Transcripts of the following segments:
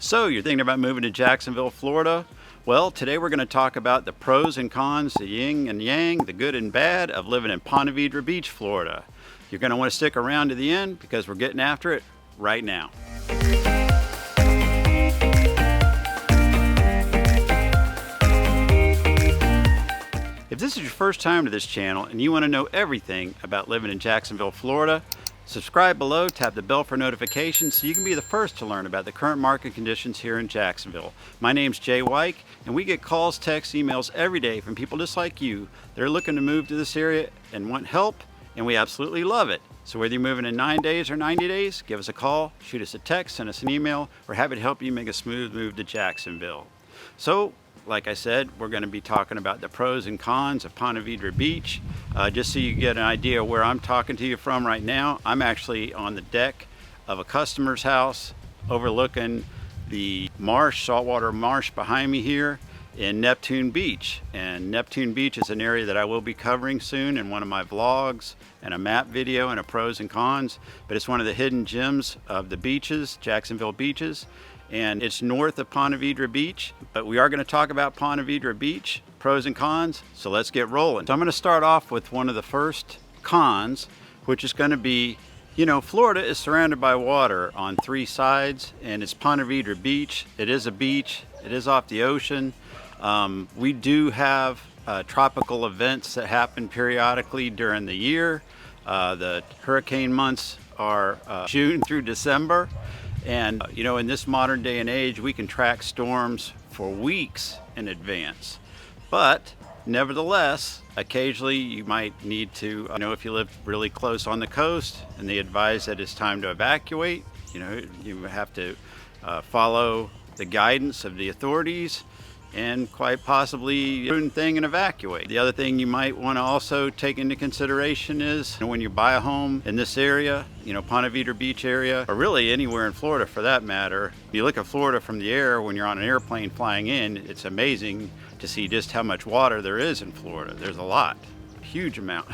So you're thinking about moving to Jacksonville, Florida? Well, today we're going to talk about the pros and cons, the yin and yang, the good and bad of living in Ponte Vedra Beach, Florida. You're going to want to stick around to the end because we're getting after it right now. If this is your first time to this channel and you want to know everything about living in Jacksonville, Florida, subscribe below, tap the bell for notifications so you can be the first to learn about the current market conditions here in Jacksonville. My name's Wike, and we get calls, texts, emails every day from people just like you that are looking to move to this area and want help, and we absolutely love it. So whether you're moving in 9 days or 90 days, give us a call, shoot us a text, send us an email. We're happy to help you make a smooth move to Jacksonville. So, like I said, we're going to be talking about the pros and cons of Ponte Vedra Beach. Just so you get an idea where I'm talking to you from right now, I'm actually on the deck of a customer's house overlooking the marsh, saltwater marsh behind me here in Neptune Beach. And Neptune Beach is an area that I will be covering soon in one of my vlogs and a map video and a pros and cons. But it's one of the hidden gems of the beaches, Jacksonville beaches. And it's north of Ponte Vedra Beach, but we are going to talk about Ponte Vedra Beach, pros and cons, so let's get rolling. So I'm going to start off with one of the first cons, which is going to be, Florida is surrounded by water on three sides, and it's Ponte Vedra Beach. It is a beach, it is off the ocean. We do have tropical events that happen periodically during the year. The hurricane months are June through December. And, in this modern day and age, we can track storms for weeks in advance. But nevertheless, occasionally you might need to, if you live really close on the coast and they advise that it's time to evacuate, you have to follow the guidance of the authorities and quite possibly do a thing and evacuate. The other thing you might want to also take into consideration is when you buy a home in this area, Ponte Vedra Beach area, or really anywhere in Florida for that matter, you look at Florida from the air when you're on an airplane flying in, it's amazing to see just how much water there is in Florida. There's a lot. Huge amount.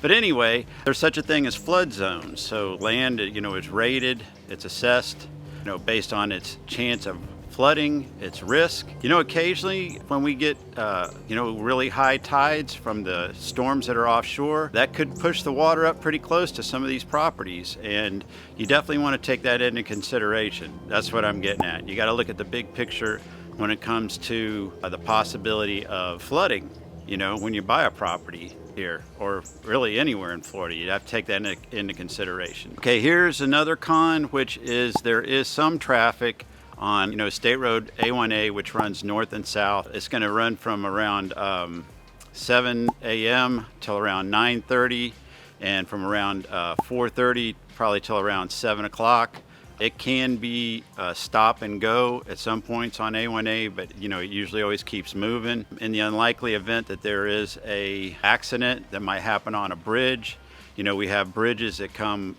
But anyway, there's such a thing as flood zones. So land, is rated, it's assessed, based on its chance of flooding, its risk. Occasionally when we get, really high tides from the storms that are offshore, that could push the water up pretty close to some of these properties. And you definitely want to take that into consideration. That's what I'm getting at. You got to look at the big picture when it comes to the possibility of flooding, when you buy a property here or really anywhere in Florida. You'd have to take that into consideration. Okay, here's another con, which is there is some traffic on State Road A1A, which runs north and south. It's going to run from around 7 a.m. till around 9:30, and from around 4:30 probably till around 7 o'clock. It can be stop and go at some points on A1A, but it usually always keeps moving. In the unlikely event that there is a accident that might happen on a bridge, we have bridges that come,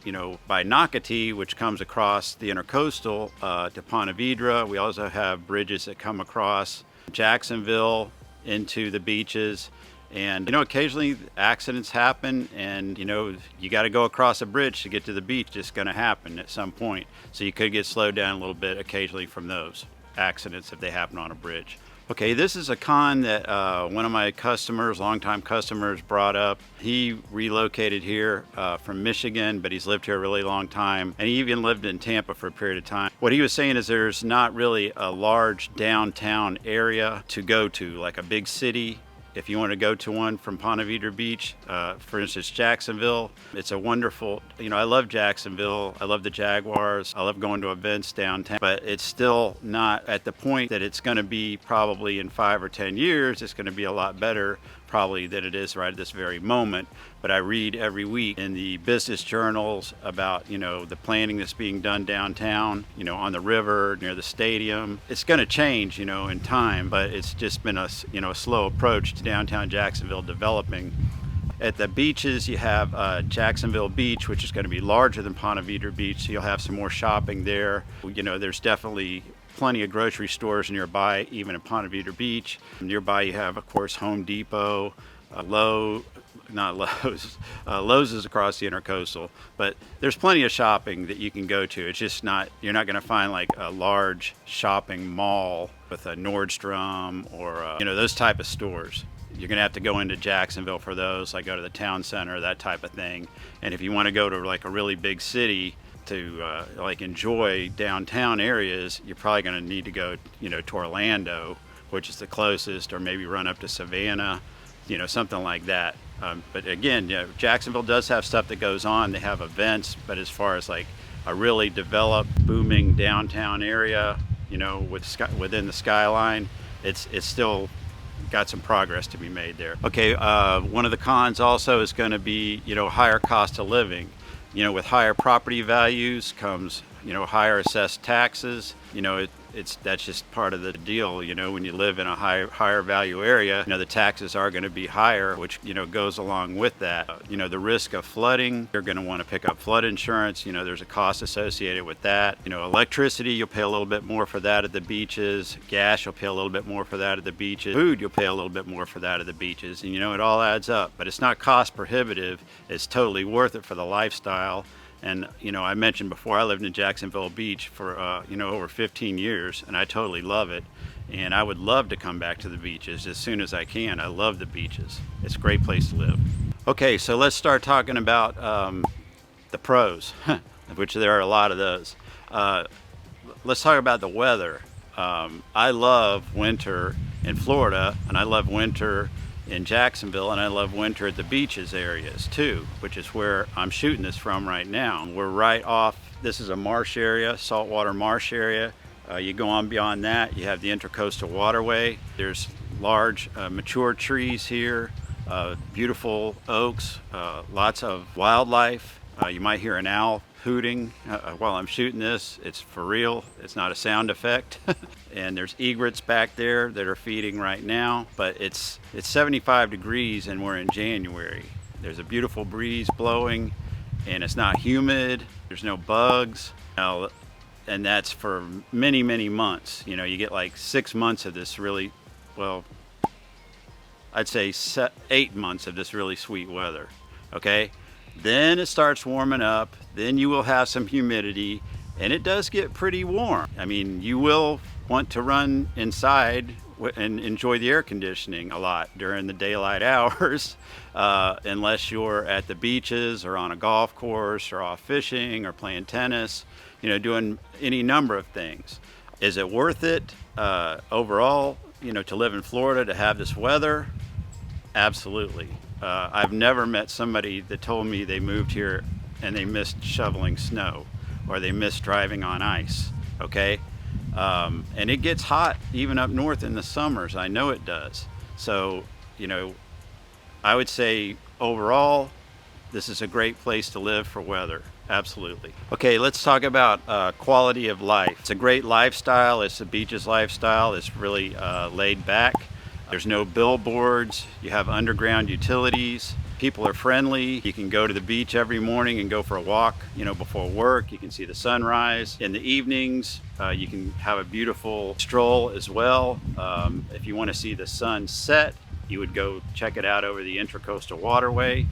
by Nocatee, which comes across the intercoastal to Ponte Vedra. We also have bridges that come across Jacksonville into the beaches. And, occasionally accidents happen and, you got to go across a bridge to get to the beach. It's going to happen at some point. So you could get slowed down a little bit occasionally from those accidents if they happen on a bridge. Okay, this is a con that one of my customers, longtime customers, brought up. He relocated here from Michigan, but he's lived here a really long time, and he even lived in Tampa for a period of time. What he was saying is there's not really a large downtown area to go to, like a big city. If you want to go to one from Ponte Vedra Beach, for instance, Jacksonville, it's a wonderful, I love Jacksonville. I love the Jaguars. I love going to events downtown, but it's still not at the point that it's going to be probably in 5 or 10 years. It's going to be a lot better probably than it is right at this very moment. But I read every week in the business journals about, the planning that's being done downtown, on the river, near the stadium. It's going to change, in time, but it's just been a slow approach to downtown Jacksonville developing. At the beaches, you have Jacksonville Beach, which is going to be larger than Ponte Vedra Beach, so you'll have some more shopping there. There's definitely plenty of grocery stores nearby, even at Ponte Vedra Beach. Nearby you have, of course, Home Depot, Lowe's, not Lowe's. Lowe's is across the intercoastal, but there's plenty of shopping that you can go to. It's just not, you're not going to find like a large shopping mall with a Nordstrom or those type of stores. You're going to have to go into Jacksonville for those, like go to the town center, that type of thing. And if you want to go to like a really big city to like enjoy downtown areas, you're probably going to need to go, to Orlando, which is the closest, or maybe run up to Savannah, something like that. But again, Jacksonville does have stuff that goes on. They have events, but as far as like a really developed, booming downtown area, within the skyline, it's still got some progress to be made there. Okay, one of the cons also is going to be, higher cost of living. With higher property values comes, higher assessed taxes. That's just part of the deal. When you live in a higher value area, the taxes are going to be higher, which goes along with that. The risk of flooding, you're going to want to pick up flood insurance. There's a cost associated with that. Electricity, you'll pay a little bit more for that at the beaches. Gas, you'll pay a little bit more for that at the beaches. Food, you'll pay a little bit more for that at the beaches. And it all adds up, but it's not cost prohibitive. It's totally worth it for the lifestyle. And, I mentioned before, I lived in Jacksonville Beach for, over 15 years, and I totally love it. And I would love to come back to the beaches as soon as I can. I love the beaches. It's a great place to live. Okay, so let's start talking about the pros, which there are a lot of those. Let's talk about the weather. I love winter in Florida, and I love winter in Jacksonville, and I love winter at the beaches areas too, which is where I'm shooting this from right now. We're right off, this is a marsh area, saltwater marsh area. You go on beyond that, you have the Intercoastal Waterway. There's large mature trees here, beautiful oaks, lots of wildlife. You might hear an owl hooting while I'm shooting this. It's for real, it's not a sound effect. And there's egrets back there that are feeding right now, but it's 75 degrees and we're in January. There's a beautiful breeze blowing and it's not humid, there's no bugs. And that's for many, many months. You get like 6 months of this really, well, I'd say 8 months of this really sweet weather, okay? Then it starts warming up, then you will have some humidity, and it does get pretty warm. I mean, you will want to run inside and enjoy the air conditioning a lot during the daylight hours, unless you're at the beaches or on a golf course or off fishing or playing tennis, doing any number of things. Is it worth it overall, to live in Florida, to have this weather? Absolutely. I've never met somebody that told me they moved here and they missed shoveling snow or they missed driving on ice, okay? And it gets hot even up north in the summers. I know it does. So, I would say overall, this is a great place to live for weather. Absolutely. Okay, let's talk about quality of life. It's a great lifestyle. It's a beaches lifestyle. It's really laid back. There's no billboards. You have underground utilities. People are friendly. You can go to the beach every morning and go for a walk, before work. You can see the sunrise. In the evenings, you can have a beautiful stroll as well. If you want to see the sun set, you would go check it out over the Intercoastal Waterway.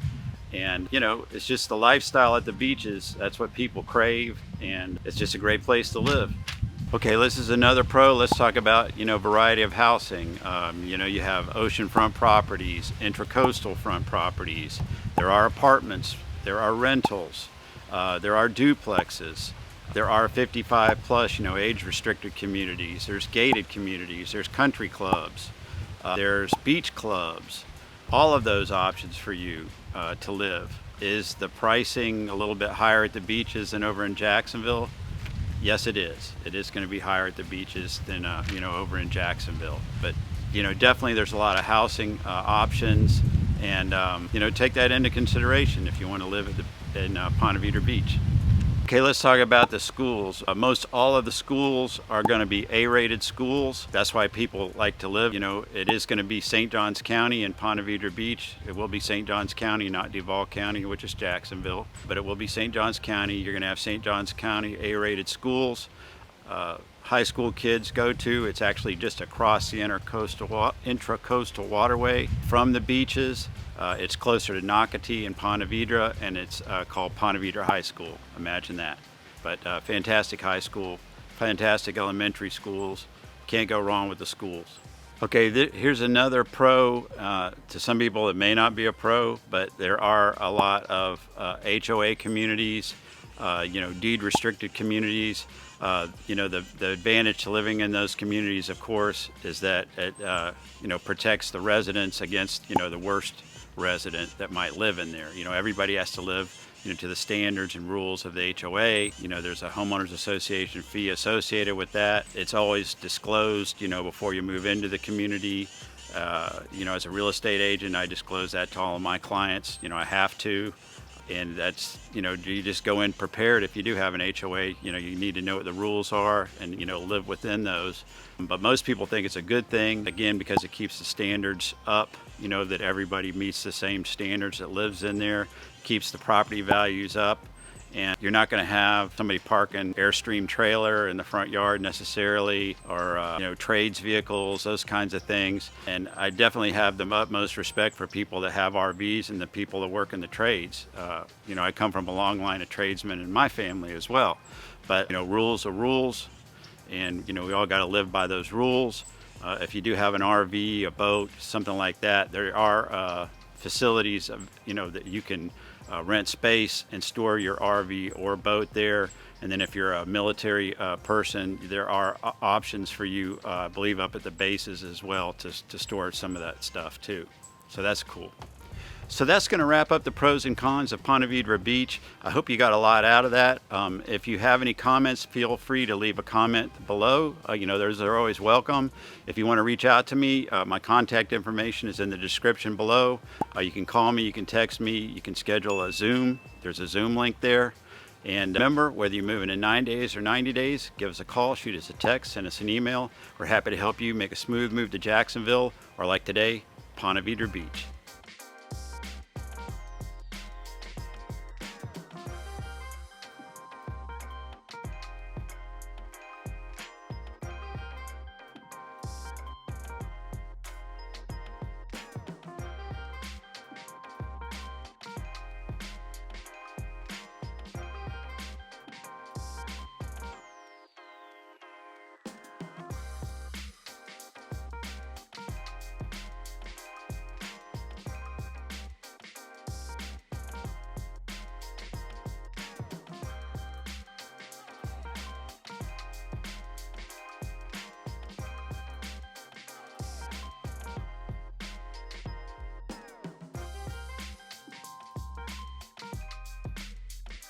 And, it's just the lifestyle at the beaches. That's what people crave, and it's just a great place to live. Okay, this is another pro. Let's talk about, variety of housing. You have oceanfront properties, intracoastal front properties. There are apartments, there are rentals, there are duplexes. There are 55 plus, age restricted communities. There's gated communities, there's country clubs, there's beach clubs. All of those options for you to live. Is the pricing a little bit higher at the beaches than over in Jacksonville? Yes, it is. It is going to be higher at the beaches than over in Jacksonville. But definitely there's a lot of housing options, and take that into consideration if you want to live in Ponte Vedra Beach. Okay, let's talk about the schools. Most all of the schools are going to be A-rated schools. That's why people like to live. It is going to be St. Johns County and Ponte Vedra Beach. It will be St. Johns County, not Duval County, which is Jacksonville. But it will be St. Johns County. You're going to have St. Johns County A-rated schools. high school kids go to. It's actually just across the intracoastal waterway from the beaches. It's closer to Nocatee and Ponte Vedra, and it's called Ponte Vedra High School. Imagine that. But fantastic high school, fantastic elementary schools. Can't go wrong with the schools. Okay, here's another pro. To some people it may not be a pro, but there are a lot of HOA communities, deed restricted communities. The advantage to living in those communities, of course, is that it protects the residents against the worst resident that might live in there. Everybody has to live to the standards and rules of the HOA. There's a homeowners association fee associated with that. It's always disclosed, before you move into the community. As a real estate agent, I disclose that to all of my clients. I have to. And that's, you just go in prepared. If you do have an HOA, you need to know what the rules are and, live within those. But most people think it's a good thing, again, because it keeps the standards up, that everybody meets the same standards that lives in there, keeps the property values up. And you're not going to have somebody park an Airstream trailer in the front yard necessarily, or trades vehicles, those kinds of things. And I definitely have the utmost respect for people that have RVs and the people that work in the trades. I come from a long line of tradesmen in my family as well. But rules are rules, and we all got to live by those rules. If you do have an RV, a boat, something like that, there are facilities that you can rent space and store your RV or boat there. And then if you're a military person, there are options for you, I believe, up at the bases as well to store some of that stuff too. So that's cool. So that's going to wrap up the pros and cons of Ponte Vedra Beach. I hope you got a lot out of that. If you have any comments, feel free to leave a comment below. They're always welcome. If you want to reach out to me, my contact information is in the description below. You can call me, you can text me, you can schedule a Zoom. There's a Zoom link there. And remember, whether you're moving in 9 days or 90 days, give us a call, shoot us a text, send us an email. We're happy to help you make a smooth move to Jacksonville, or like today, Ponte Vedra Beach.